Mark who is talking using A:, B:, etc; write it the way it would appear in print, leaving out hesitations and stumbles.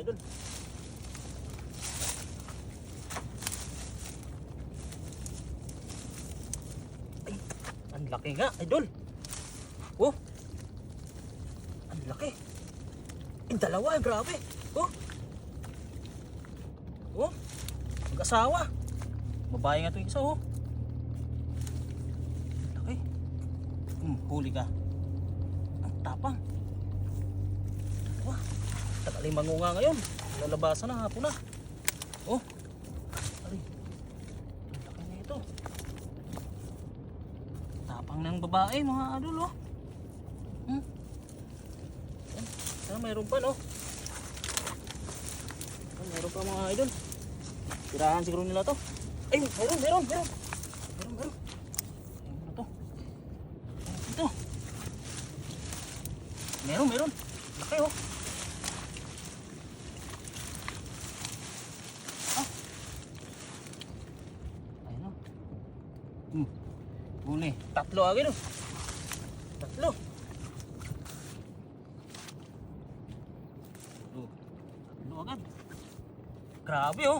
A: Idol. Ay, ang laki nga, idol. Oh. Ang laki. Yung dalawa, grabe. Oh. Oh. Mag-asawa. Babae nga ito yung isa, oh. Laki. Huli ka. Ang tapang. Dalawa. Tagaling mangunga ngayon. Lalabasan na, hapon na. Oh. Ay. Ang laki na ito. Tapang ng babae, mga idol, oh. Mayroon pa, no? Mayroon pa, mga idol. Tirahan siguro nila to. Ay, meron. Meron to. Ito. Meron. Laki, oh. Ah. Ayun, oh. Huli. Tatlo agad, oh. Tatlo agad. Grabe, oh.